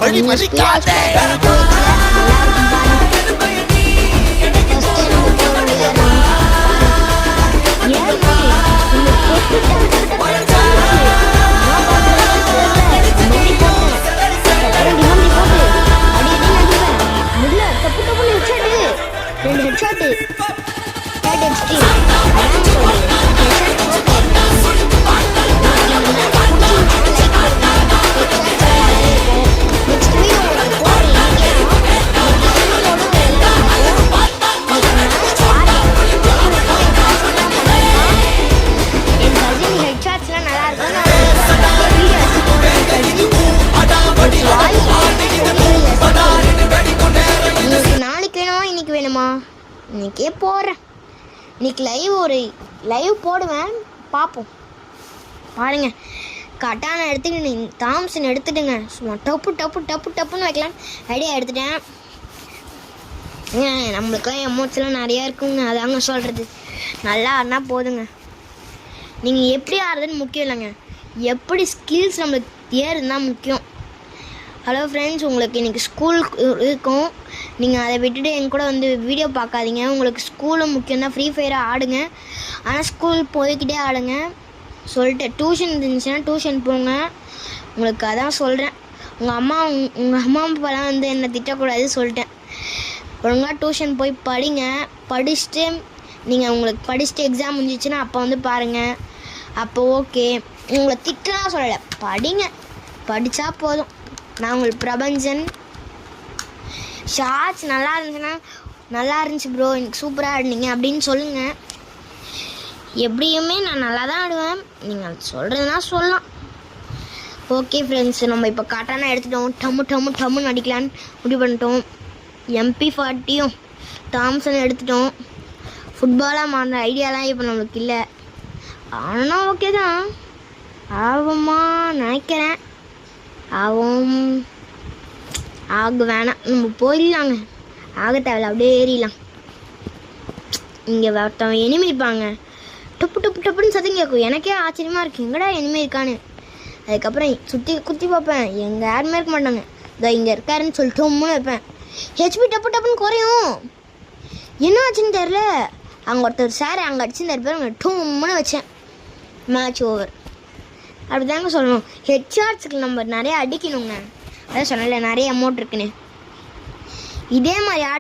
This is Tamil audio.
படி பறிக்காதே. இன்னைக்கே போடுறேன். இன்னைக்கு லைவ் போடுவேன், பார்ப்போம். பாருங்க, கட்டான எடுத்துக்கிட்டு தாம்சன் எடுத்துட்டுங்க. சும்மா டப்புன்னு வைக்கலாம் ஐடியா எடுத்துட்டேன். நம்மளுக்கெல்லாம் எமோஷன்லாம் நிறையா இருக்குங்க, அதாங்க சொல்கிறது. நல்லா ஆடினா போதுங்க. நீங்கள் எப்படி ஆடுறதுன்னு முக்கியம் இல்லைங்க, எப்படி ஸ்கில்ஸ் நம்மளுக்கு ஏறுதுதான் முக்கியம். ஹலோ ஃப்ரெண்ட்ஸ், உங்களுக்கு இன்றைக்கி ஸ்கூல் இருக்கும். நீங்கள் அதை விட்டுட்டு என் கூட வந்து வீடியோ பார்க்காதீங்க. உங்களுக்கு ஸ்கூலும் முக்கியம்தான். ஃப்ரீ ஃபயராக ஆடுங்க, ஆனால் ஸ்கூல் போய்கிட்டே ஆடுங்க சொல்லிட்டு. டியூஷன் இருந்துச்சுன்னா டியூஷன் போங்க. உங்களுக்கு அதான் சொல்கிறேன். உங்கள் அம்மா அப்பாலாம் வந்து என்னை திட்டக்கூடாது சொல்லிட்டேன். ஒழுங்காக டியூஷன் போய் படிங்க. படிச்சுட்டு நீங்கள் உங்களுக்கு படிச்சுட்டு எக்ஸாம் முடிஞ்சிச்சுன்னா அப்போ வந்து பாருங்கள். அப்போ ஓகே, உங்களை திட்டலாம் சொல்லலை, படிங்க. படித்தா போதும். நான் உங்களுக்கு பிரபஞ்சன். ஷார்ட்ஸ் நல்லா இருந்துச்சுன்னா நல்லா இருந்துச்சு ப்ரோ, எனக்கு சூப்பராக ஆடினீங்க அப்படின்னு சொல்லுங்கள். எப்படியுமே நான் நல்லா தான் ஆடுவேன், நீங்கள் சொல்கிறதுனா சொல்லலாம். ஓகே ஃப்ரெண்ட்ஸ், நம்ம இப்போ காட்டானா எடுத்துட்டோம். டம்முன்னு அடிக்கலான்னு முடிவு பண்ணிட்டோம். MP40யும் தாம்சன் எடுத்துட்டோம். ஃபுட்பாலாக மாறின ஐடியாலாம் இப்போ நம்மளுக்கு இல்லை. ஆனால் ஓகே தான், ஆகுமா நினைக்கிறேன். ஆக வேணாம், நம்ம போயிடலாங்க. ஆக தேவையில்ல, அப்படியே ஏறிடலாம். இங்கே ஒருத்தவங்க எனிமி இருப்பாங்க, டப்புன்னு சத்தம் கேட்கும். எனக்கே ஆச்சரியமாக இருக்குது, எங்கடா எனிமி இருக்கான்னு. அதுக்கப்புறம் குத்தி பார்ப்பேன், எங்கே யாருமே இருக்க மாட்டாங்க. இதோ இங்கே இருக்காருன்னு சொல்லிட்டு டம்முன்னு வைப்பேன். ஹெச்பி டப்புன்னு குறையும். என்ன ஆச்சுன்னு தெரில. அங்கே ஒருத்தர் சார் அங்கே அடிச்சுன்னு இருப்பார், டம்முன்னு வச்சேன். Match over. அப்படி தாங்க சொல்லணும். ஹெட்ஷாட்ஸுக்கு நம்ம நிறைய அடிக்கணுங்க. அதான் சொன்னல, நிறைய அமௌண்ட் இருக்குன்னு. இதே மாதிரி